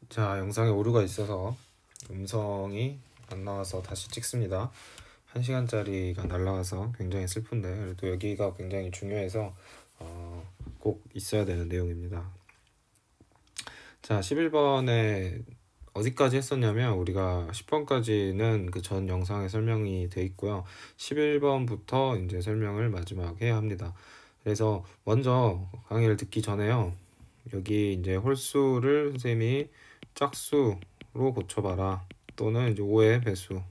자, 영상에 오류가 있어서 음성이 안 나와서 다시 찍습니다. 1시간짜리가 날라와서 굉장히 슬픈데 그래도 여기가 굉장히 중요해서 꼭 있어야 되는 내용입니다. 자, 11번에 어디까지 했었냐면 우리가 10번까지는 그 전 영상에 설명이 돼 있고요. 11번부터 이제 설명을 마지막 해야 합니다. 그래서 먼저 강의를 듣기 전에요. 여기 이제 홀수를 선생님이 짝수로 고쳐봐라, 또는 이제 5의 배수로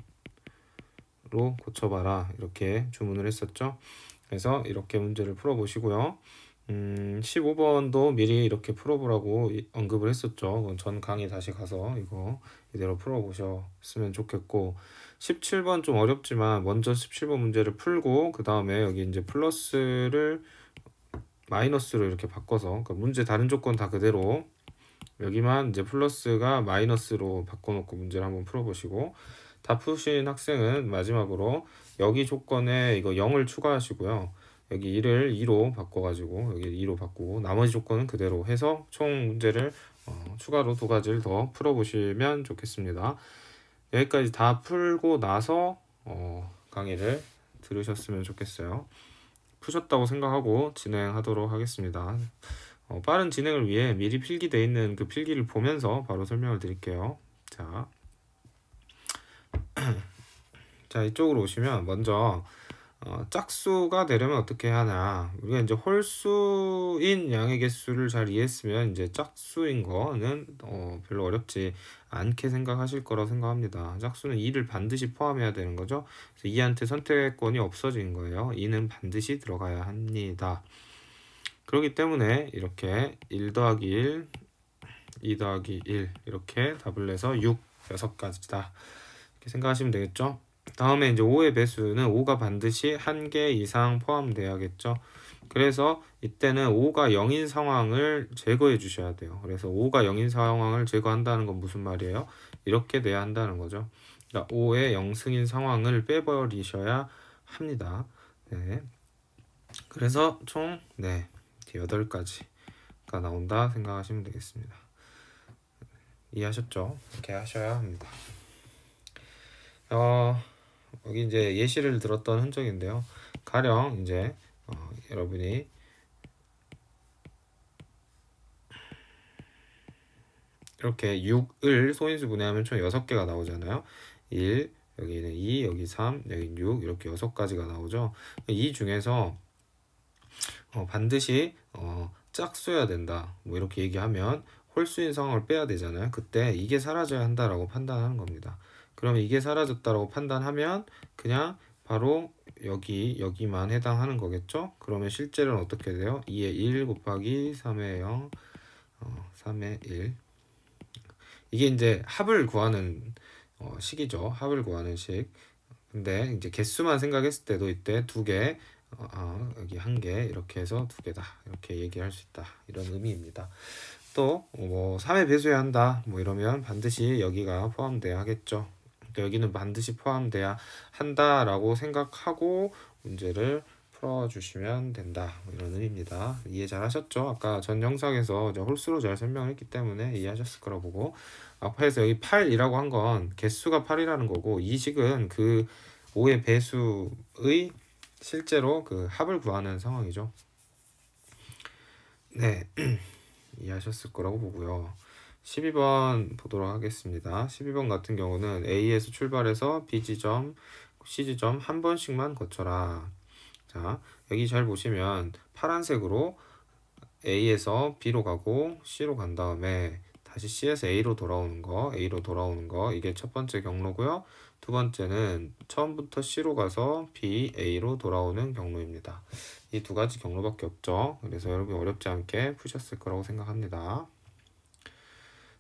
고쳐봐라, 이렇게 주문을 했었죠. 그래서 이렇게 문제를 풀어보시고요. 15번도 미리 이렇게 풀어보라고 언급을 했었죠. 전 강의 다시 가서 이거 이대로 풀어보셨으면 좋겠고, 17번 좀 어렵지만 먼저 17번 문제를 풀고 그 다음에 여기 이제 플러스를 마이너스로 이렇게 바꿔서, 그러니까 문제 다른 조건 다 그대로 여기만 이제 플러스가 마이너스로 바꿔놓고 문제를 한번 풀어보시고, 다 푸신 학생은 마지막으로 여기 조건에 이거 0을 추가하시고요. 여기 1을 2로 바꿔가지고 여기 2로 바꾸고 나머지 조건은 그대로 해서 총 문제를 추가로 2가지를 더 풀어보시면 좋겠습니다. 여기까지 다 풀고 나서 강의를 들으셨으면 좋겠어요. 푸셨다고 생각하고 진행하도록 하겠습니다. 빠른 진행을 위해 미리 필기되어 있는 그 필기를 보면서 바로 설명을 드릴게요. 자, 이쪽으로 오시면 먼저 짝수가 되려면 어떻게 하나, 우리가 이제 홀수인 양의 개수를 잘 이해했으면 이제 짝수인 거는 별로 어렵지 않게 생각하실 거라고 생각합니다. 짝수는 2를 반드시 포함해야 되는 거죠. 그래서 2한테 선택권이 없어진 거예요. 2는 반드시 들어가야 합니다. 그렇기 때문에 이렇게 1 더하기 1, 2 더하기 1 이렇게 답을 내서 6가지다 이렇게 생각하시면 되겠죠. 다음에 이제 5의 배수는 5가 반드시 1개 이상 포함돼야겠죠. 그래서 이때는 5가 0인 상황을 제거해 주셔야 돼요. 그래서 5가 0인 상황을 제거한다는 건 무슨 말이에요? 이렇게 돼야 한다는 거죠. 그러니까 5의 0승인 상황을 빼버리셔야 합니다. 네. 그래서 총 8가지가 나온다 생각하시면 되겠습니다. 이해하셨죠? 이렇게 하셔야 합니다. 여기 이제 예시를 들었던 흔적인데요. 가령 이제 여러분이 이렇게 6을 소인수 분해하면 총 6개가 나오잖아요. 1, 여기는 2, 여기 3, 여기 6 이렇게 6가지가 나오죠. 이 중에서 반드시 짝수여야 된다 뭐 이렇게 얘기하면 홀수인 상황을 빼야 되잖아요. 그때 이게 사라져야 한다라고 판단하는 겁니다. 그러면 이게 사라졌다라고 판단하면 그냥 바로 여기만 해당하는 거겠죠. 그러면 실제로는 어떻게 돼요? 2의 1 곱하기 3의 0, 3의 1. 이게 이제 합을 구하는 식이죠. 합을 구하는 식. 근데 이제 개수만 생각했을 때도 이때 2개, 여기 1개 이렇게 해서 2개다 이렇게 얘기할 수 있다, 이런 의미입니다. 또 뭐 3의 배수해야 한다 뭐 이러면 반드시 여기가 포함돼야 하겠죠. 또 여기는 반드시 포함돼야 한다라고 생각하고 문제를 풀어주시면 된다, 뭐 이런 의미입니다. 이해 잘 하셨죠? 아까 전 영상에서 홀수로 잘 설명했기 때문에 이해하셨을 거라고 보고, 앞에서 여기 8이라고 한 건 개수가 8이라는 거고, 이 식은 그 5의 배수의 실제로 그 합을 구하는 상황이죠. 네. 이해하셨을 거라고 보고요. 12번 보도록 하겠습니다. 12번 같은 경우는 A에서 출발해서 B 지점, C 지점 한 번씩만 거쳐라. 자, 여기 잘 보시면 파란색으로 A에서 B로 가고 C로 간 다음에 다시 C에서 A로 돌아오는 거, 이게 첫 번째 경로고요. 두 번째는 처음부터 C로 가서 B, A로 돌아오는 경로입니다. 이 2가지 경로밖에 없죠. 그래서 여러분이 어렵지 않게 푸셨을 거라고 생각합니다.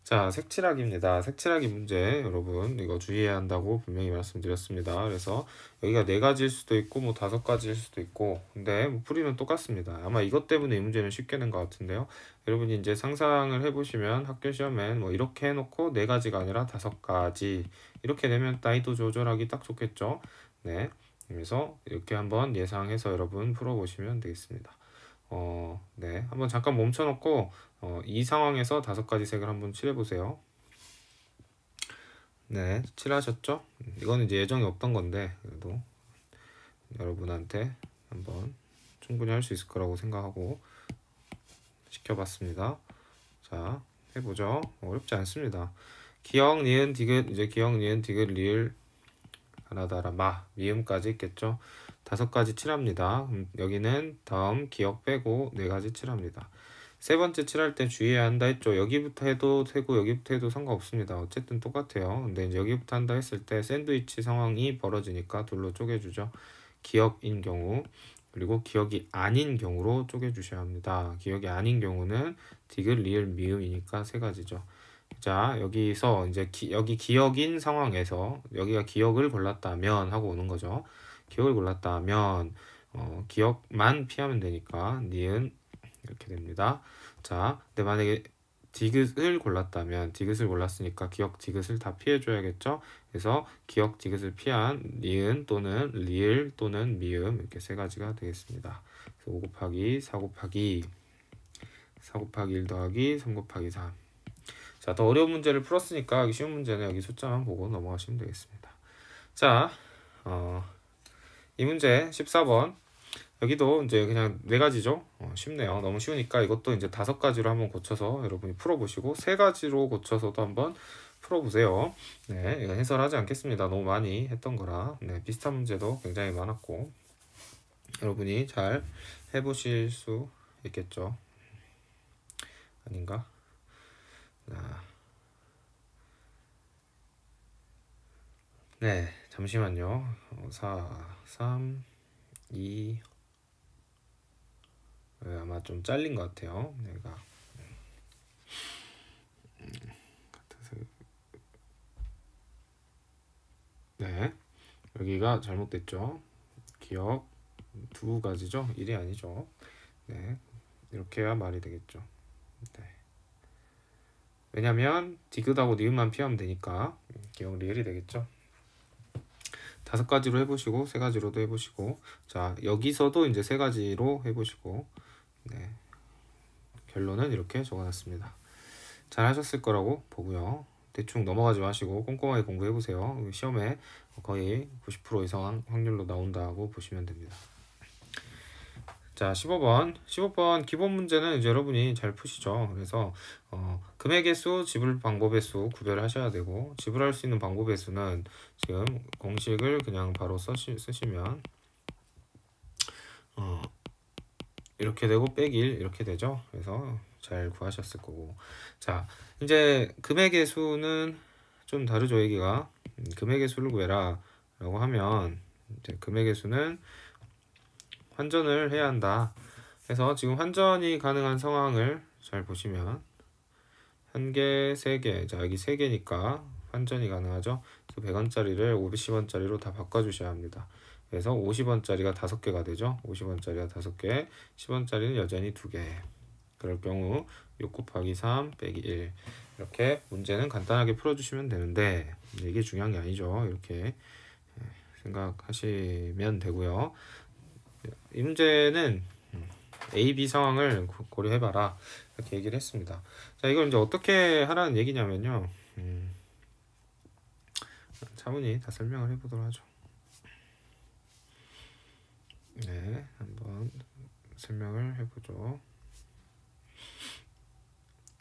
자, 색칠하기입니다. 색칠하기 문제 여러분 이거 주의해야 한다고 분명히 말씀드렸습니다. 그래서 여기가 4가지일 수도 있고 뭐 5가지일 수도 있고, 근데 뭐 풀이는 똑같습니다. 아마 이것 때문에 이 문제는 쉽게 낸 것 같은데요. 여러분이 이제 상상을 해보시면 학교 시험엔 뭐 이렇게 해놓고 4가지가 아니라 5가지 이렇게 되면 난이도 조절하기 딱 좋겠죠. 네, 그래서 이렇게 한번 예상해서 여러분 풀어보시면 되겠습니다. 네, 한번 잠깐 멈춰놓고 이 상황에서 5가지 색을 한번 칠해보세요. 네, 칠하셨죠? 이거는 이제 예정이 없던 건데 그래도 여러분한테 한번 충분히 할 수 있을 거라고 생각하고 시켜봤습니다. 자, 해보죠. 어렵지 않습니다. 기역, 니은, 디귿, 이제 기역, 니은, 디귿, 리을, 가나다라, 마, 미음까지 있겠죠. 5가지 칠합니다. 여기는 다음 기역 빼고 4가지 칠합니다. 세 번째 칠할 때 주의해야 한다 했죠. 여기부터 해도 되고 여기부터 해도 상관없습니다. 어쨌든 똑같아요. 근데 이제 여기부터 한다 했을 때 샌드위치 상황이 벌어지니까 둘로 쪼개주죠. 기역인 경우 그리고 기역이 아닌 경우로 쪼개주셔야 합니다. 기역이 아닌 경우는 디귿, 리을, 미음이니까 3가지죠. 자, 여기서 이제 여기 기역인 상황에서 여기가 기역을 골랐다면 하고 오는 거죠. 기역을 골랐다면 기역만 피하면 되니까 니은 이렇게 됩니다. 자, 근데 만약에 디귿을 골랐다면 디귿을 골랐으니까 기역 디귿을 다 피해줘야겠죠. 그래서 기역 디귿을 피한 니은 또는 리을 또는 미음 이렇게 3가지가 되겠습니다. 그래서 5 곱하기 4 곱하기 4 곱하기 1 더하기 3 곱하기 3. 자, 더 어려운 문제를 풀었으니까 여기 쉬운 문제는 여기 숫자만 보고 넘어가시면 되겠습니다. 자, 이 문제 14번 여기도 이제 그냥 4가지죠. 쉽네요. 너무 쉬우니까 이것도 이제 5가지로 한번 고쳐서 여러분이 풀어보시고 3가지로 고쳐서도 한번 풀어보세요. 네, 이거 해설하지 않겠습니다. 너무 많이 했던 거라. 네, 비슷한 문제도 굉장히 많았고 여러분이 잘 해보실 수 있겠죠. 아닌가? 네, 잠시만요. 4, 3, 2 아마 좀 잘린 것 같아요. 내가 네, 여기가 잘못됐죠. 기억 2가지죠. 1이 아니죠. 네, 이렇게 해야 말이 되겠죠. 네. 왜냐면 디귿하고 니은만 피하면 되니까 기억 리을이 되겠죠. 5가지로 해보시고 3가지로도 해보시고 자 여기서도 이제 3가지로 해보시고 네, 결론은 이렇게 적어놨습니다. 잘 하셨을 거라고 보고요. 대충 넘어가지 마시고 꼼꼼하게 공부해보세요. 시험에 거의 90% 이상 확률로 나온다고 보시면 됩니다. 자, 15번 기본 문제는 이제 여러분이 잘 푸시죠. 그래서 금액의 수, 지불 방법의 수 구별하셔야 되고 지불할 수 있는 방법의 수는 지금 공식을 그냥 바로 쓰시면 이렇게 되고 빼기 1 이렇게 되죠. 그래서 잘 구하셨을 거고 자 이제 금액의 수는 좀 다르죠. 얘기가 금액의 수를 구해라 라고 하면 이제 금액의 수는 환전을 해야 한다. 그래서 지금 환전이 가능한 상황을 잘 보시면 1개, 3개, 자 여기 3개니까 환전이 가능하죠. 그래서 100원짜리를 50원짜리로 다 바꿔주셔야 합니다. 그래서 50원짜리가 5개가 되죠. 50원짜리가 5개, 10원짜리는 여전히 2개. 그럴 경우 6 곱하기 3 빼기 1 이렇게 문제는 간단하게 풀어주시면 되는데 이게 중요한 게 아니죠. 이렇게 생각하시면 되고요. 이 문제는 A, B 상황을 고려해봐라 이렇게 얘기를 했습니다. 자 이걸 이제 어떻게 하라는 얘기냐면요. 차분히 다 설명을 해보도록 하죠. 네, 한번 설명을 해보죠.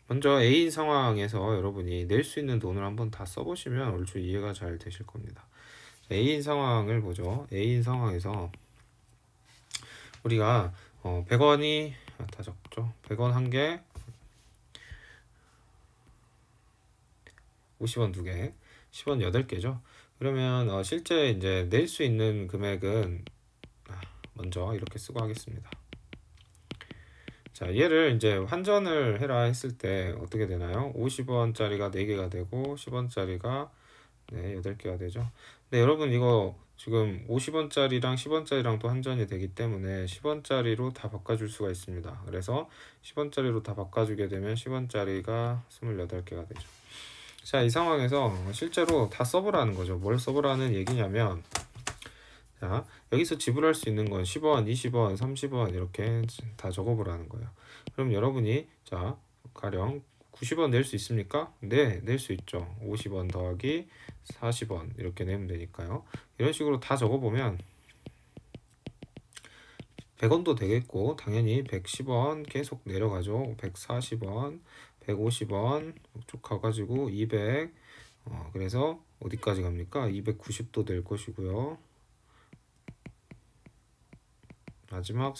먼저 A인 상황에서 여러분이 낼 수 있는 돈을 한번 다 써보시면 얼추 이해가 잘 되실 겁니다. A인 상황을 보죠. A인 상황에서 우리가 100원이 다 적죠. 100원 1개, 50원 2개, 10원 8개죠. 그러면 실제 이제 낼 수 있는 금액은 먼저 이렇게 쓰고 하겠습니다. 자, 얘를 이제 환전을 해라 했을 때 어떻게 되나요? 50원짜리가 4개가 되고 10원짜리가 8개가 되죠. 근데 여러분 이거 지금 50원짜리랑 10원짜리랑 또 환전이 되기 때문에 10원짜리로 다 바꿔줄 수가 있습니다. 그래서 10원짜리로 다 바꿔주게 되면 10원짜리가 28개가 되죠. 자, 이 상황에서 실제로 다 써보라는 거죠. 뭘 써보라는 얘기냐면 자, 여기서 지불할 수 있는 건 10원, 20원, 30원 이렇게 다 적어보라는 거예요. 그럼 여러분이 자, 가령 90원 낼 수 있습니까? 네, 낼 수 있죠. 50원 더하기 40원 이렇게 내면 되니까요. 이런 식으로 다 적어보면 100원도 되겠고 당연히 110원 계속 내려가죠. 140원, 150원 쭉 가가지고 200 그래서 어디까지 갑니까? 290도 될 것이고요. 마지막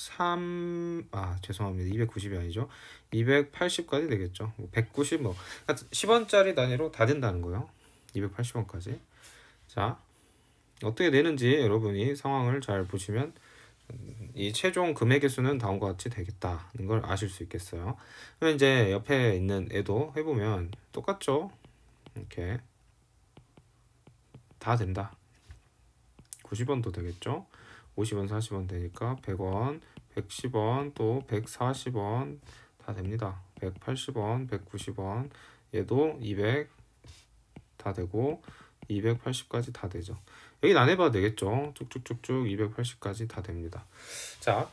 죄송합니다. 290이 아니죠. 280까지 되겠죠. 190 10원짜리 단위로 다 된다는 거예요. 280원까지. 자, 어떻게 되는지 여러분이 상황을 잘 보시면 이 최종 금액의 수는 다음과 같이 되겠다는 걸 아실 수 있겠어요. 그럼 이제 옆에 있는 애도 해보면 똑같죠. 이렇게 다 된다. 90원도 되겠죠. 50원, 40원 되니까 100원, 110원, 또 140원 다 됩니다. 180원, 190원, 얘도 200 다 되고 280까지 다 되죠. 여긴 안 해봐도 되겠죠. 쭉쭉쭉쭉 280까지 다 됩니다. 자,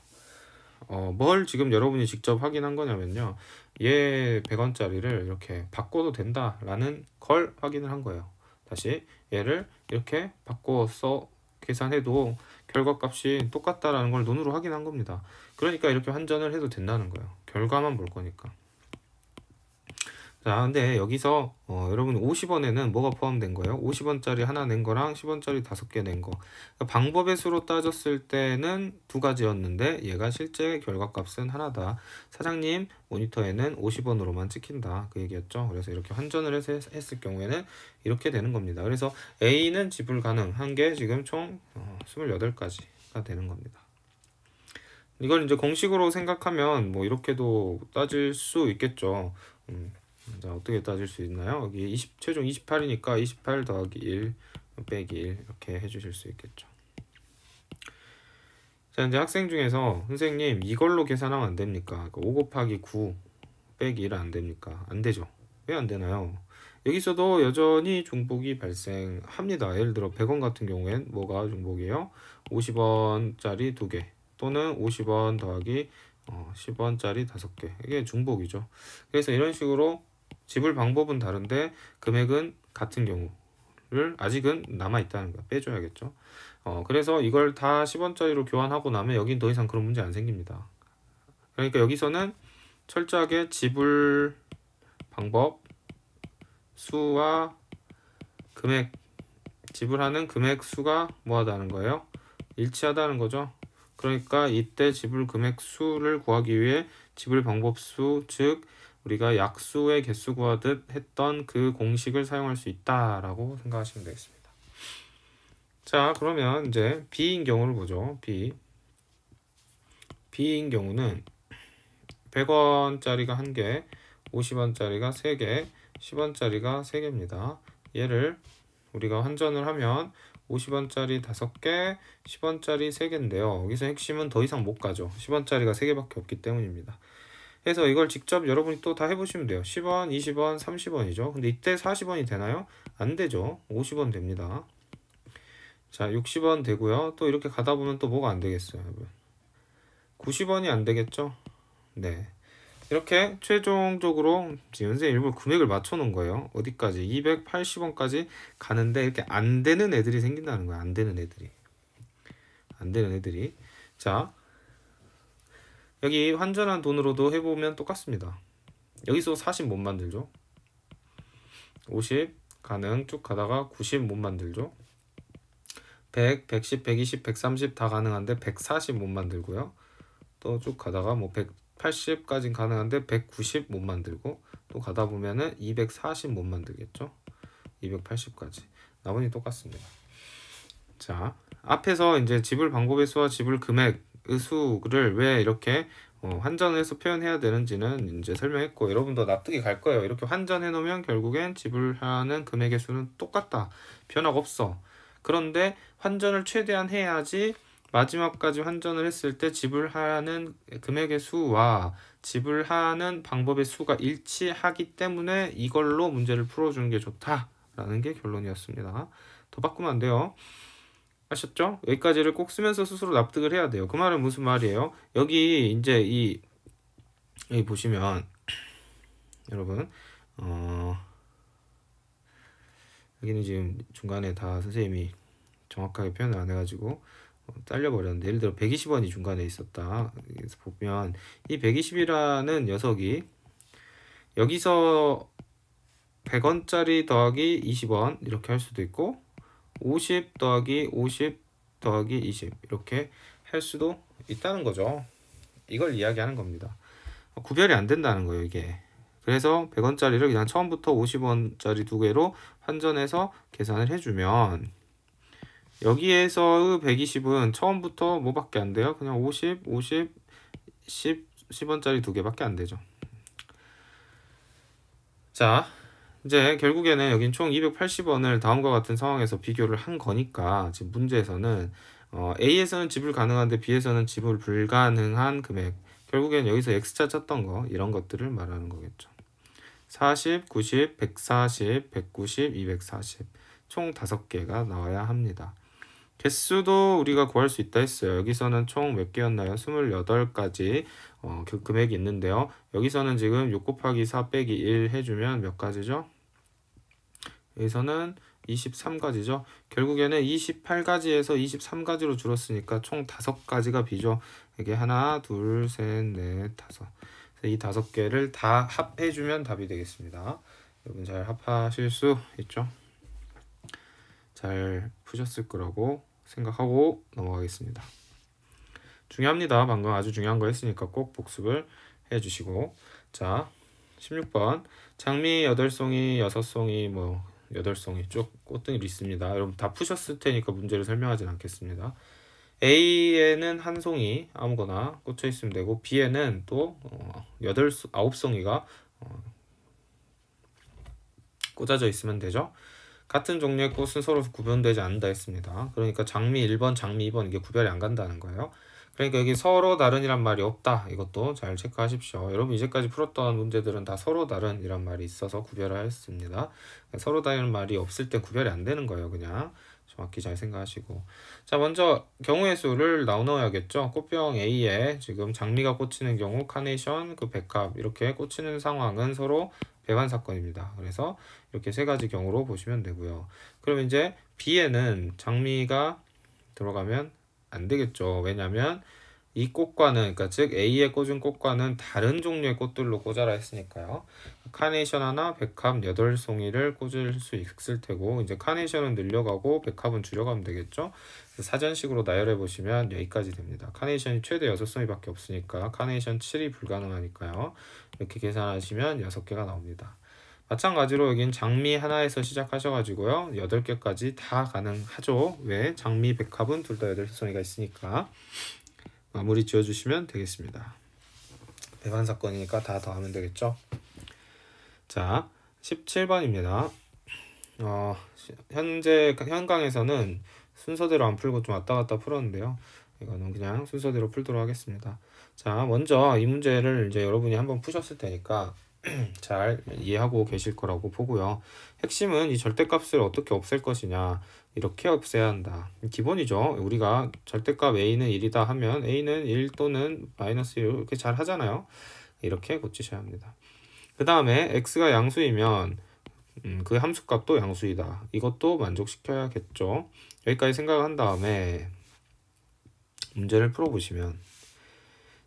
뭘 지금 여러분이 직접 확인한 거냐면요. 얘 100원짜리를 이렇게 바꿔도 된다라는 걸 확인을 한 거예요. 다시 얘를 이렇게 바꿔서 계산해도 결과값이 똑같다라는 걸 눈으로 확인한 겁니다. 그러니까 이렇게 환전을 해도 된다는 거예요. 결과만 볼 거니까. 자, 근데 여기서 여러분 50원에는 뭐가 포함된 거예요? 50원짜리 하나 낸 거랑 10원짜리 5개 낸 거. 그러니까 방법의 수로 따졌을 때는 두 가지였는데 얘가 실제 결과값은 하나다. 사장님 모니터에는 50원으로만 찍힌다. 그 얘기였죠. 그래서 이렇게 환전을 했을 경우에는 이렇게 되는 겁니다. 그래서 A는 지불 가능한 게 지금 총 28가지가 되는 겁니다. 이걸 이제 공식으로 생각하면 뭐 이렇게도 따질 수 있겠죠. 자, 어떻게 따질 수 있나요? 여기 최종 28이니까 28 더하기 1 빼기 1 이렇게 해주실 수 있겠죠. 자, 이제 학생 중에서 선생님 이걸로 계산하면 안 됩니까? 5 곱하기 9 빼기 1은 안 됩니까? 안 되죠. 왜 안 되나요? 여기서도 여전히 중복이 발생합니다. 예를 들어 100원 같은 경우엔 뭐가 중복이에요? 50원짜리 2개 또는 50원 더하기 10원짜리 5개 이게 중복이죠. 그래서 이런 식으로 지불 방법은 다른데 금액은 같은 경우를 아직은 남아있다는 거 빼줘야겠죠. 그래서 이걸 다 10원짜리로 교환하고 나면 여긴 더 이상 그런 문제 안 생깁니다. 그러니까 여기서는 철저하게 지불 방법 수와 금액 지불하는 금액 수가 뭐하다는 거예요? 일치하다는 거죠. 그러니까 이때 지불 금액 수를 구하기 위해 지불 방법 수, 즉 우리가 약수의 개수 구하듯 했던 그 공식을 사용할 수 있다라고 생각하시면 되겠습니다. 자, 그러면 이제 B인 경우를 보죠. B인 경우는 100원짜리가 1개, 50원짜리가 3개, 10원짜리가 3개입니다. 얘를 우리가 환전을 하면 50원짜리 5개, 10원짜리 3개인데요. 여기서 핵심은 더 이상 못 가죠. 10원짜리가 3개밖에 없기 때문입니다. 그래서 이걸 직접 여러분이 또 다 해보시면 돼요. 10원, 20원, 30원이죠. 근데 이때 40원이 되나요? 안 되죠. 50원 됩니다. 자, 60원 되고요. 또 이렇게 가다 보면 또 뭐가 안 되겠어요, 여러분? 90원이 안 되겠죠? 네. 이렇게 최종적으로 지금 선생님 일부러 금액을 맞춰놓은 거예요. 어디까지? 280원까지 가는데 이렇게 안 되는 애들이 생긴다는 거야. 안 되는 애들이. 자, 여기 환전한 돈으로도 해보면 똑같습니다. 여기서 40 못 만들죠. 50 가능 쭉 가다가 90 못 만들죠. 100, 110, 120, 130 다 가능한데 140 못 만들고요. 또 쭉 가다가 뭐 180까지 가능한데 190 못 만들고 또 가다 보면은 240 못 만들겠죠. 280까지. 나머지 똑같습니다. 자, 앞에서 이제 지불 방법의 수와 지불 금액의 수를 왜 이렇게 환전해서 표현해야 되는지는 이제 설명했고 여러분도 납득이 갈 거예요. 이렇게 환전해 놓으면 결국엔 지불하는 금액의 수는 똑같다. 변화가 없어. 그런데 환전을 최대한 해야지 마지막까지 환전을 했을 때 지불하는 금액의 수와 지불하는 방법의 수가 일치하기 때문에 이걸로 문제를 풀어주는 게 좋다라는 게 결론이었습니다. 더 바꾸면 안 돼요. 아셨죠? 여기까지를 꼭 쓰면서 스스로 납득을 해야 돼요. 그 말은 무슨 말이에요? 여기 이제 여기 보시면 여러분 여기는 지금 중간에 다 선생님이 정확하게 표현을 안 해가지고 잘려버렸는데, 예를 들어 120원이 중간에 있었다. 그래서 보면 이 120이라는 녀석이 여기서 100원짜리 더하기 20원 이렇게 할 수도 있고, 50 더하기 50 더하기 20 이렇게 할 수도 있다는 거죠. 이걸 이야기하는 겁니다. 구별이 안 된다는 거예요, 이게. 그래서 100원짜리를 그냥 처음부터 50원짜리 두 개로 환전해서 계산을 해주면, 여기에서의 120은 처음부터 뭐밖에 안 돼요? 그냥 50, 50, 10원짜리 두 개밖에 안 되죠. 자, 이제 결국에는 여긴 총 280원을 다음과 같은 상황에서 비교를 한 거니까, 지금 문제에서는 A에서는 지불 가능한데 B에서는 지불 불가능한 금액, 결국엔 여기서 X자 쳤던 거, 이런 것들을 말하는 거겠죠. 40, 90, 140, 190, 240 총 5개가 나와야 합니다. 개수도 우리가 구할 수 있다 했어요. 여기서는 총 몇 개였나요? 28가지 그 금액이 있는데요. 여기서는 지금 6 곱하기 4 빼기 1 해주면 몇 가지죠? 여기서는 23가지죠. 결국에는 28가지에서 23가지로 줄었으니까 총 5가지가 B죠. 이게 하나, 둘, 셋, 넷, 다섯. 이 5개를 다 합해주면 답이 되겠습니다. 여러분 잘 합하실 수 있죠? 잘 푸셨을 거라고 생각하고 넘어가겠습니다. 중요합니다. 방금 아주 중요한 거 했으니까 꼭 복습을 해주시고. 자, 16번 장미 8송이, 6송이, 뭐 8송이 쭉 꽃등이 있습니다. 여러분 다 푸셨을 테니까 문제를 설명하진 않겠습니다. A에는 한 송이 아무거나 꽂혀 있으면 되고, B에는 또 9송이가 꽂아져 있으면 되죠. 같은 종류의 꽃은 서로 구분되지 않는다 했습니다. 그러니까 장미 1번, 장미 2번 이게 구별이 안 간다는 거예요. 그러니까 여기 서로 다른이란 말이 없다. 이것도 잘 체크하십시오. 여러분 이제까지 풀었던 문제들은 다 서로 다른이란 말이 있어서 구별을 했습니다. 서로 다른 말이 없을 때 구별이 안 되는 거예요. 그냥 정확히 잘 생각하시고. 자, 먼저 경우의 수를 나눠야겠죠. 꽃병 A에 지금 장미가 꽂히는 경우 카네이션, 그 백합 이렇게 꽂히는 상황은 서로 배반 사건입니다. 그래서 이렇게 3가지 경우로 보시면 되고요. 그럼 이제 B에는 장미가 들어가면 안 되겠죠. 왜냐면 이 꽃과는, 그러니까 즉 A에 꽂은 꽃과는 다른 종류의 꽃들로 꽂아라 했으니까요. 카네이션 하나, 백합 8송이를 꽂을 수 있을 테고, 이제 카네이션은 늘려가고 백합은 줄여가면 되겠죠. 사전식으로 나열해 보시면 여기까지 됩니다. 카네이션이 최대 6송이밖에 없으니까 카네이션 7이 불가능하니까요. 이렇게 계산하시면 6개가 나옵니다. 마찬가지로 여긴 장미 하나에서 시작하셔가지고요. 8개까지 다 가능하죠. 왜? 장미, 백합은 둘 다 8송이가 있으니까. 마무리 지어주시면 되겠습니다. 배반 사건이니까 다 더하면 되겠죠. 자, 17번입니다. 현재 현강에서는 순서대로 안 풀고 좀 왔다 갔다 풀었는데요. 이거는 그냥 순서대로 풀도록 하겠습니다. 자, 먼저 이 문제를 이제 여러분이 한번 푸셨을 테니까 잘 이해하고 계실 거라고 보고요. 핵심은 이 절대값을 어떻게 없앨 것이냐, 이렇게 없애야 한다. 기본이죠. 우리가 절대값 A는 1이다 하면 A는 1 또는 마이너스 1 이렇게 잘 하잖아요. 이렇게 고치셔야 합니다. 그 다음에 X가 양수이면 그 함수값도 양수이다. 이것도 만족시켜야겠죠. 여기까지 생각한 다음에 문제를 풀어보시면,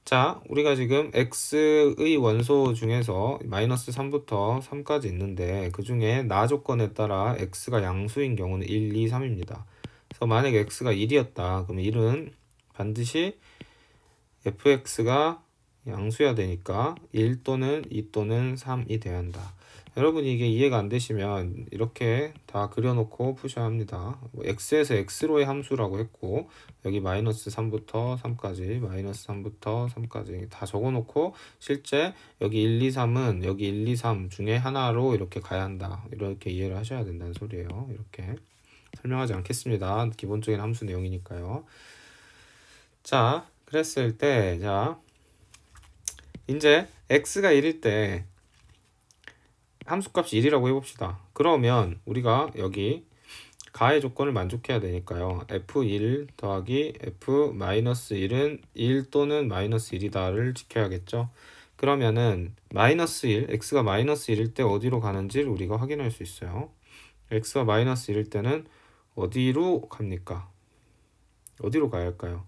자, 우리가 지금 x의 원소 중에서 마이너스 3부터 3까지 있는데, 그 중에 나 조건에 따라 x가 양수인 경우는 1, 2, 3입니다. 그래서 만약에 x가 1이었다. 그러면 1은 반드시 fx가 양수여야 되니까 1 또는 2 또는 3이 돼야 한다. 여러분이 이게 이해가 안 되시면 이렇게 다 그려놓고 푸셔야 합니다. x에서 x로의 함수라고 했고, 여기 마이너스 3부터 3까지, 마이너스 3부터 3까지 다 적어놓고, 실제 여기 1, 2, 3은 여기 1, 2, 3 중에 하나로 이렇게 가야 한다. 이렇게 이해를 하셔야 된다는 소리예요. 이렇게 설명하지 않겠습니다. 기본적인 함수 내용이니까요. 자, 그랬을 때, 자, 이제 x가 1일 때 함수값이 1이라고 해봅시다. 그러면 우리가 여기 가의 조건을 만족해야 되니까요. f1 더하기 f-1은 1 또는 마이너스 1이다를 지켜야겠죠. 그러면은 마이너스 1, x가 마이너스 1일 때 어디로 가는지를 우리가 확인할 수 있어요. x가 마이너스 1일 때는 어디로 갑니까? 어디로 가야 할까요?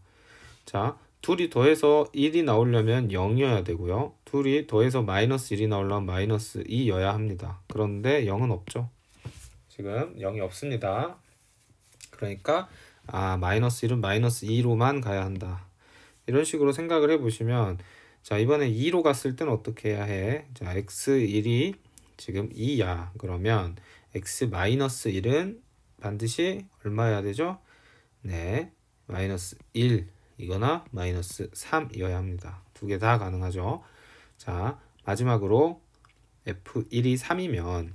자, 둘이 더해서 1이 나오려면 0이어야 되고요. 둘이 더해서 마이너스 1이 나오려면 마이너스 2여야 합니다. 그런데 0은 없죠. 지금 0이 없습니다. 그러니까 마이너스 1은 마이너스 2로만 가야 한다. 이런 식으로 생각을 해보시면 자, 이번에 2로 갔을 때는 어떻게 해야 해? 자, x1이 지금 2야. 그러면 x-1은 반드시 얼마여야 되죠? 네, 마이너스 1 이거나 마이너스 3이어야 합니다. 두 개 다 가능하죠. 자, 마지막으로 f1이 3이면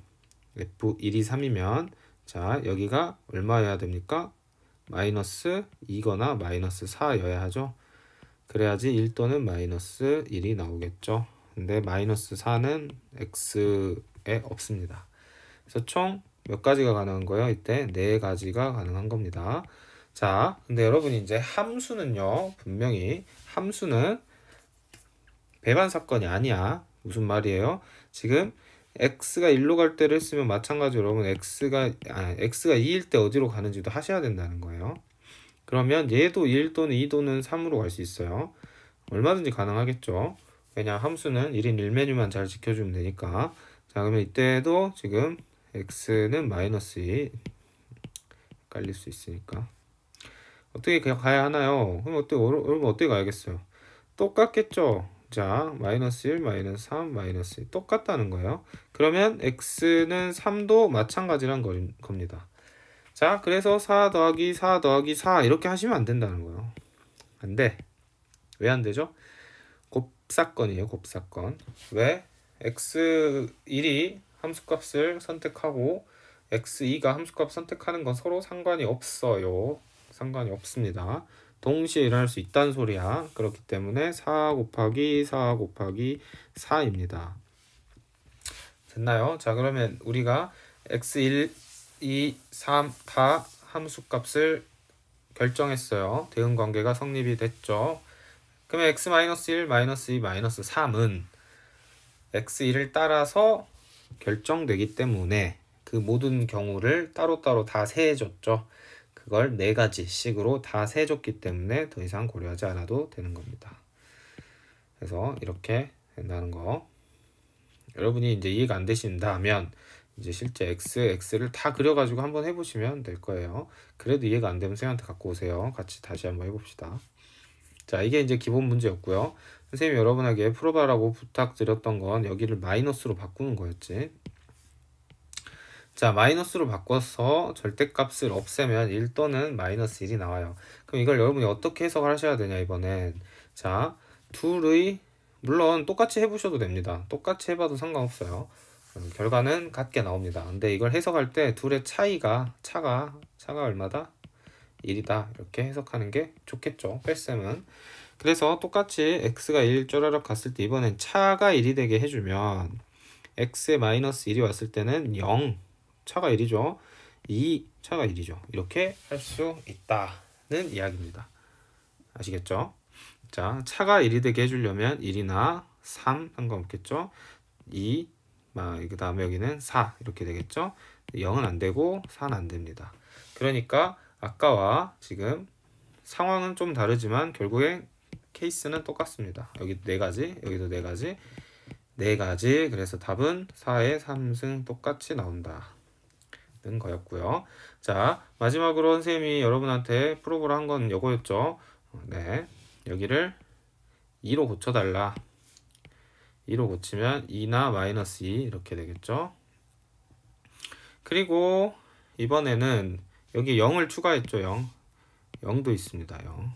자, 여기가 얼마여야 됩니까? 마이너스 2거나 마이너스 4여야 하죠. 그래야지 1 또는 마이너스 1이 나오겠죠. 근데 마이너스 4는 x에 없습니다. 그래서 총 몇 가지가 가능한 거예요? 이때 네 가지가 가능한 겁니다. 자, 근데 여러분이 이제 함수는요, 분명히 함수는 배반 사건이 아니야. 무슨 말이에요? 지금 x가 1로 갈 때를 쓰면 마찬가지로 여러분 x가 2일 때 어디로 가는지도 하셔야 된다는 거예요. 그러면 얘도 1 또는 2 또는 3으로 갈 수 있어요. 얼마든지 가능하겠죠. 왜냐 함수는 1인 1메뉴만 잘 지켜주면 되니까. 자, 그러면 이때도 지금 x는 마이너스 2 헷갈릴 수 있으니까 어떻게 가야 하나요? 그럼 여러분 어떻게 가야겠어요? 똑같겠죠. 자, 마이너스 1, 마이너스 3, 마이너스 2 똑같다는 거예요. 그러면 x는 3도 마찬가지란 겁니다. 자, 그래서 4 더하기 4 더하기 4 이렇게 하시면 안 된다는 거예요. 안 돼. 왜 안 되죠? 곱사건이에요. 곱사건. 왜? x1이 함수값을 선택하고 x2가 함수값 선택하는 건 서로 상관이 없어요. 상관이 없습니다. 동시에 일어날 수 있다는 소리야. 그렇기 때문에 4 곱하기 4 곱하기 4입니다. 됐나요? 자, 그러면 우리가 x1, 2, 3 다 함수값을 결정했어요. 대응관계가 성립이 됐죠. 그러면 x-1, -2, -3은 x1을 따라서 결정되기 때문에 그 모든 경우를 따로따로 다 세해줬죠. 그걸 네 가지씩으로 다 세해줬기 때문에 더 이상 고려하지 않아도 되는 겁니다. 그래서 이렇게 된다는 거. 여러분이 이제 이해가 안 되신다 하면 이제 실제 x를 다 그려가지고 한번 해보시면 될 거예요. 그래도 이해가 안 되면 선생님한테 갖고 오세요. 같이 다시 한번 해봅시다. 자, 이게 이제 기본 문제였고요. 선생님이 여러분에게 풀어봐라고 부탁드렸던 건 여기를 마이너스로 바꾸는 거였지. 자, 마이너스로 바꿔서 절대값을 없애면 1 또는 마이너스 1이 나와요. 그럼 이걸 여러분이 어떻게 해석을 하셔야 되냐 이번엔. 자, 둘의 물론 똑같이 해보셔도 됩니다. 똑같이 해봐도 상관없어요. 결과는 같게 나옵니다. 근데 이걸 해석할 때 둘의 차가 얼마다? 1이다. 이렇게 해석하는 게 좋겠죠. 뺄셈은. 그래서 똑같이 x가 1 쪼라락 갔을 때 이번엔 차가 1이 되게 해주면 x에 마이너스 1이 왔을 때는 0 차가 1이죠. 2 차가 1이죠. 이렇게 할 수 있다는 이야기입니다. 아시겠죠? 자, 차가 1이 되게 해주려면 1이나 3 상관없겠죠. 2 그 다음에 여기는 4 이렇게 되겠죠. 0은 안 되고 4는 안 됩니다. 그러니까 아까와 지금 상황은 좀 다르지만 결국에 케이스는 똑같습니다. 여기 네 가지, 여기도 네 가지, 네 가지. 그래서 답은 4의 3승 똑같이 나온다. 는 거였고요. 자, 마지막으로 선생님이 여러분한테 풀어보라 한 건 이거였죠. 네, 여기를 2로 고쳐달라. 2로 고치면 2나 마이너스 2 이렇게 되겠죠. 그리고 이번에는 여기 0을 추가했죠. 0도 있습니다. 0.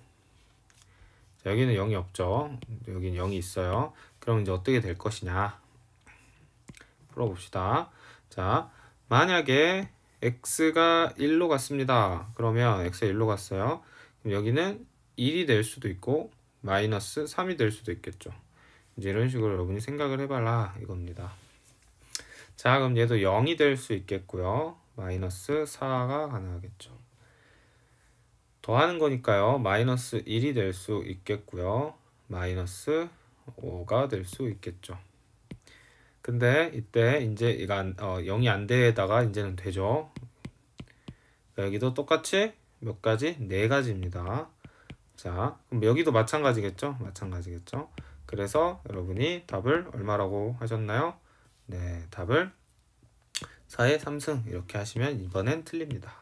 자, 여기는 0이 없죠. 여기는 0이 있어요. 그럼 이제 어떻게 될 것이냐 풀어봅시다. 자, 만약에 x가 1로 갔습니다. 그러면 x가 1로 갔어요. 그럼 여기는 1이 될 수도 있고 마이너스 3이 될 수도 있겠죠. 이제 이런 식으로 여러분이 생각을 해봐라 이겁니다. 자, 그럼 얘도 0이 될 수 있겠고요. 마이너스 4가 가능하겠죠. 더하는 거니까요. 마이너스 1이 될 수 있겠고요. 마이너스 5가 될 수 있겠죠. 근데 이때 이제 이거 0이 안 돼다가 이제는 되죠. 여기도 똑같이 몇 가지? 네 가지입니다. 자, 그럼 여기도 마찬가지겠죠? 마찬가지겠죠? 그래서 여러분이 답을 얼마라고 하셨나요? 네, 답을 4의 3승 이렇게 하시면 이번엔 틀립니다.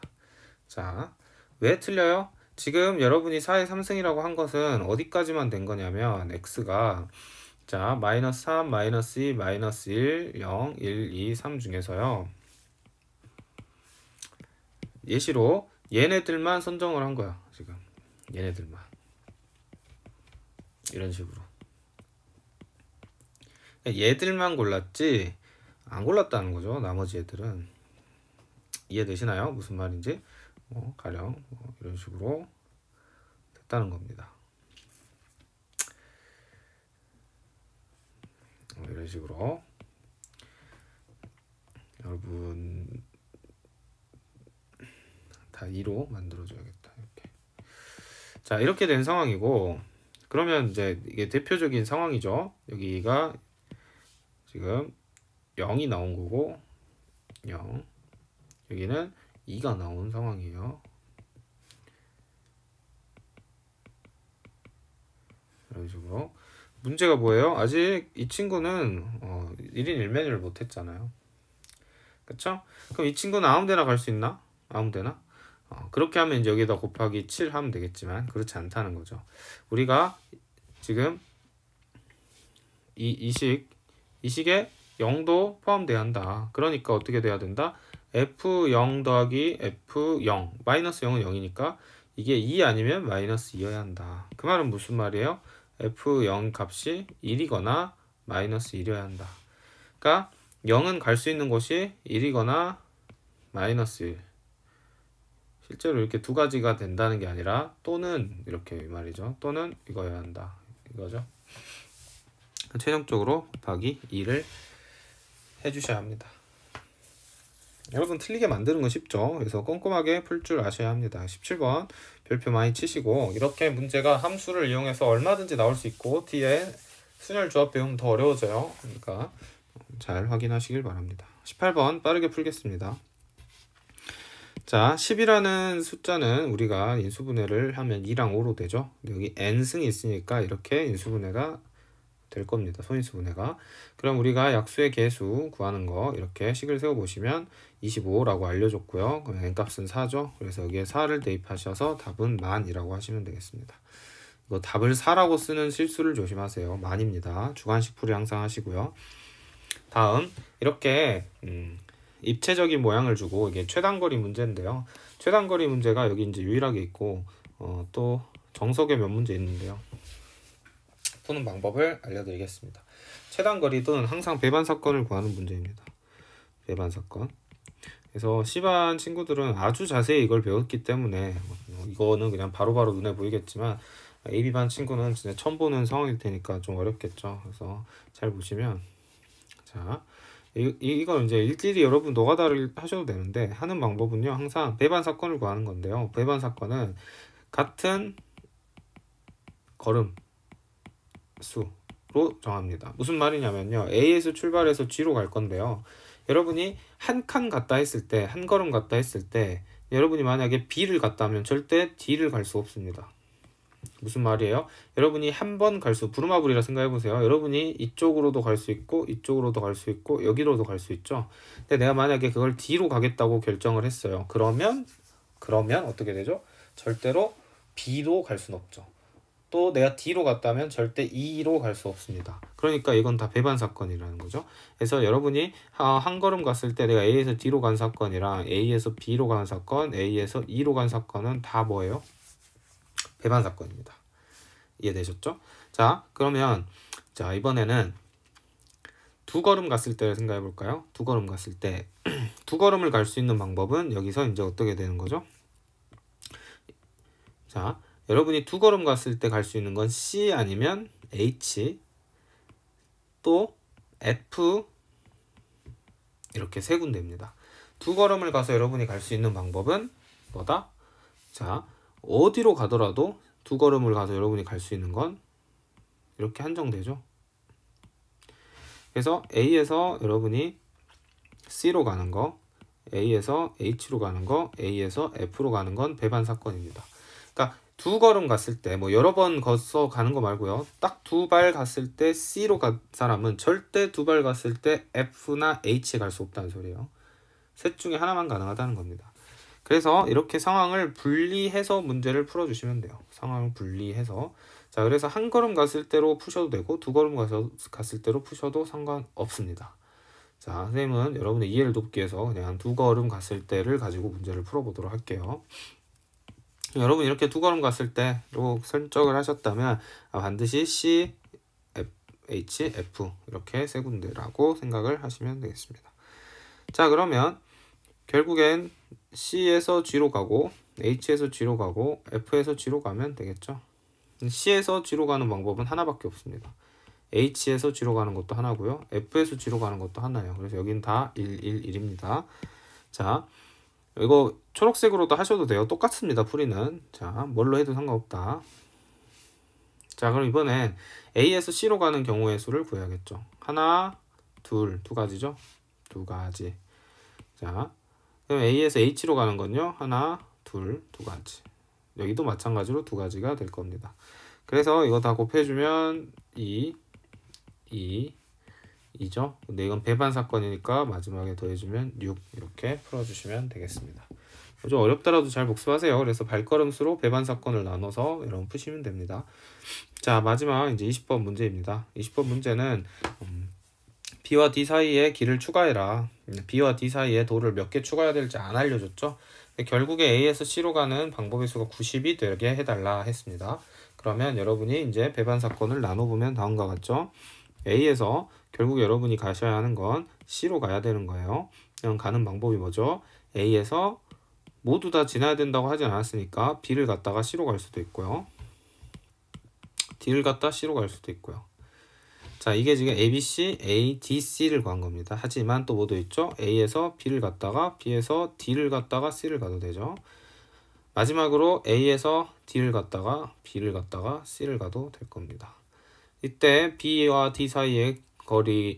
자, 왜 틀려요? 지금 여러분이 4의 3승이라고 한 것은 어디까지만 된 거냐면 x가 자, 마이너스 3, 마이너스 2, 마이너스 1, 0, 1, 2, 3 중에서요. 예시로 얘네들만 선정을 한 거야. 지금 얘네들만 이런 식으로 얘들만 골랐지 안 골랐다는 거죠. 나머지 애들은 이해되시나요? 무슨 말인지 가령 이런 식으로 됐다는 겁니다. 이런 식으로 여러분 다 2로 만들어줘야겠다. 이렇게. 자, 이렇게 된 상황이고 그러면 이제 이게 대표적인 상황이죠. 여기가 지금 0이 나온 거고 0 여기는 2가 나온 상황이에요. 이런 식으로 문제가 뭐예요? 아직 이 친구는 1인 1메뉴를 못 했잖아요. 그쵸? 그럼 이 친구는 아무 데나 갈 수 있나? 아무 데나? 그렇게 하면 이제 여기다 곱하기 7 하면 되겠지만 그렇지 않다는 거죠. 우리가 지금 이 식에 0도 포함돼야 한다. 그러니까 어떻게 돼야 된다? f0 더하기 f0 마이너스 0은 0이니까 이게 2 아니면 마이너스 2여야 한다. 그 말은 무슨 말이에요? f0 값이 1이거나 마이너스 1이어야 한다. 그러니까 0은 갈 수 있는 곳이 1이거나 마이너스 1. 실제로 이렇게 두 가지가 된다는 게 아니라 또는 이렇게 말이죠. 또는 이거여야 한다. 이거죠. 최종적으로 곱하기 2를 해주셔야 합니다. 여러분 틀리게 만드는 건 쉽죠. 그래서 꼼꼼하게 풀 줄 아셔야 합니다. 17번 별표 많이 치시고 이렇게 문제가 함수를 이용해서 얼마든지 나올 수 있고 뒤에 순열 조합 배우면 더 어려워져요. 그러니까 잘 확인하시길 바랍니다. 18번 빠르게 풀겠습니다. 자, 10이라는 숫자는 우리가 인수분해를 하면 2랑 5로 되죠. 여기 n승이 있으니까 이렇게 인수분해가 될 겁니다. 소인수분해가. 그럼 우리가 약수의 개수 구하는 거 이렇게 식을 세워보시면 25라고 알려줬고요. 그럼 n값은 4죠. 그래서 여기에 4를 대입하셔서 답은 만이라고 하시면 되겠습니다. 이거 답을 4라고 쓰는 실수를 조심하세요. 만입니다. 주관식 풀이 항상 하시고요. 다음 이렇게 입체적인 모양을 주고 이게 최단거리 문제인데요. 최단거리 문제가 여기 이제 유일하게 있고 또 정석에 몇 문제 있는데요. 푸는 방법을 알려드리겠습니다. 최단거리는 항상 배반사건을 구하는 문제입니다. 배반사건. 그래서 C반 친구들은 아주 자세히 이걸 배웠기 때문에 이거는 그냥 바로바로 눈에 보이겠지만 AB반 친구는 진짜 처음 보는 상황일 테니까 좀 어렵겠죠. 그래서 잘 보시면 자 이건 이제 일일이 여러분 노가다를 하셔도 되는데 하는 방법은요. 항상 배반사건을 구하는 건데요. 배반사건은 같은 걸음 수로 정합니다. 무슨 말이냐면요. A에서 출발해서 G로 갈 건데요. 여러분이 한 칸 갔다 했을 때, 한 걸음 갔다 했을 때 여러분이 만약에 B를 갔다 하면 절대 D를 갈 수 없습니다. 무슨 말이에요? 여러분이 한 번 갈 수, 부루마블이라 생각해보세요. 여러분이 이쪽으로도 갈 수 있고 이쪽으로도 갈 수 있고 여기로도 갈 수 있죠. 근데 내가 만약에 그걸 D로 가겠다고 결정을 했어요. 그러면 어떻게 되죠? 절대로 B로 갈 수는 없죠. 또 내가 D로 갔다면 절대 E로 갈 수 없습니다. 그러니까 이건 다 배반 사건이라는 거죠. 그래서 여러분이 한 걸음 갔을 때 내가 A에서 D로 간 사건이랑 A에서 B로 가는 사건, A에서 E로 간 사건은 다 뭐예요? 배반 사건입니다. 이해되셨죠? 자, 그러면 자 이번에는 두 걸음 갔을 때를 생각해 볼까요? 두 걸음 갔을 때 두 걸음을 갈 수 있는 방법은 여기서 이제 어떻게 되는 거죠? 자, 여러분이 두 걸음 갔을 때 갈 수 있는 건 C 아니면 H 또 F 이렇게 세 군데입니다. 두 걸음을 가서 여러분이 갈 수 있는 방법은 뭐다? 자, 어디로 가더라도 두 걸음을 가서 여러분이 갈 수 있는 건 이렇게 한정되죠. 그래서 A에서 여러분이 C로 가는 거, A에서 H로 가는 거, A에서 F로 가는 건 배반 사건입니다. 그러니까 두 걸음 갔을 때, 뭐 여러 번 걷어 가는 거 말고요. 딱 두 발 갔을 때 C로 간 사람은 절대 두 발 갔을 때 F나 H에 갈 수 없다는 소리예요. 셋 중에 하나만 가능하다는 겁니다. 그래서 이렇게 상황을 분리해서 문제를 풀어주시면 돼요. 상황을 분리해서. 자, 그래서 한 걸음 갔을 때로 푸셔도 되고 두 걸음 갔을 때로 푸셔도 상관없습니다. 자, 선생님은 여러분의 이해를 돕기 위해서 그냥 두 걸음 갔을 때를 가지고 문제를 풀어보도록 할게요. 여러분 이렇게 두 걸음 갔을 때로 설정을 하셨다면 반드시 C, H, F 이렇게 세 군데라고 생각을 하시면 되겠습니다. 자, 그러면 결국엔 C에서 G로 가고 H에서 G로 가고 F에서 G로 가면 되겠죠. C에서 G로 가는 방법은 하나밖에 없습니다. H에서 G로 가는 것도 하나고요. F에서 G로 가는 것도 하나예요. 그래서 여긴 다 1, 1, 1입니다. 자, 이거 초록색으로도 하셔도 돼요. 똑같습니다. 풀이는. 자, 뭘로 해도 상관없다. 자, 그럼 이번엔 A에서 C로 가는 경우의 수를 구해야겠죠. 하나, 둘, 두 가지죠. 두 가지. 자, 그럼 A에서 H로 가는 건요. 하나, 둘, 두 가지. 여기도 마찬가지로 두 가지가 될 겁니다. 그래서 이거 다 곱해주면 2, 2죠. 근데 이건 배반 사건이니까 마지막에 더해주면 6 이렇게 풀어주시면 되겠습니다. 좀 어렵더라도 잘 복습하세요. 그래서 발걸음수로 배반 사건을 나눠서 여러분 푸시면 됩니다. 자, 마지막 이제 20번 문제입니다. 20번 문제는 B와 D 사이에 길을 추가해라. B와 D 사이에 도를 몇 개 추가해야 될지 안 알려줬죠. 결국에 A에서 C로 가는 방법의 수가 90이 되게 해달라 했습니다. 그러면 여러분이 이제 배반 사건을 나눠보면 다음과 같죠. A에서 결국 여러분이 가셔야 하는 건 C로 가야 되는 거예요. 그냥 가는 방법이 뭐죠? A에서 모두 다 지나야 된다고 하지 않았으니까 B를 갔다가 C로 갈 수도 있고요. D를 갔다 C로 갈 수도 있고요. 자, 이게 지금 ABC, A, D, C를 구한 겁니다. 하지만 또 뭐도 있죠? A에서 B를 갔다가 B에서 D를 갔다가 C를 가도 되죠. 마지막으로 A에서 D를 갔다가 B를 갔다가 C를 가도 될 겁니다. 이때 B와 D 사이의 거리,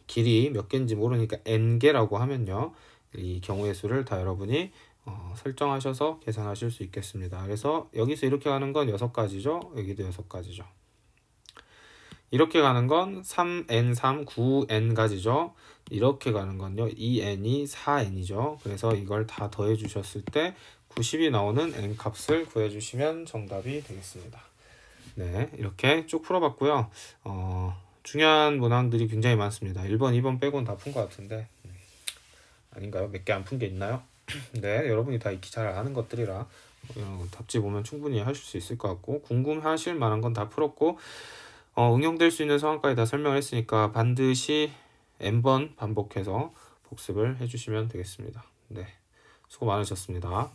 길이 몇 개인지 모르니까 N개라고 하면요. 이 경우의 수를 다 여러분이 설정하셔서 계산하실 수 있겠습니다. 그래서 여기서 이렇게 가는 건 6가지죠. 여기도 6가지죠. 이렇게 가는 건 3n3, 9n가지죠. 이렇게 가는 건요. 2n이 4n이죠. 그래서 이걸 다 더해 주셨을 때 90이 나오는 n 값을 구해 주시면 정답이 되겠습니다. 네, 이렇게 쭉 풀어봤고요. 중요한 문항들이 굉장히 많습니다. 1번, 2번 빼고는 다 푼 것 같은데 아닌가요? 몇 개 안 푼 게 있나요? 네, 여러분이 다 익히 잘 아는 것들이라 답지 보면 충분히 하실 수 있을 것 같고 궁금하실 만한 건 다 풀었고 응용될 수 있는 상황까지 다 설명을 했으니까 반드시 n번 반복해서 복습을 해주시면 되겠습니다. 네, 수고 많으셨습니다.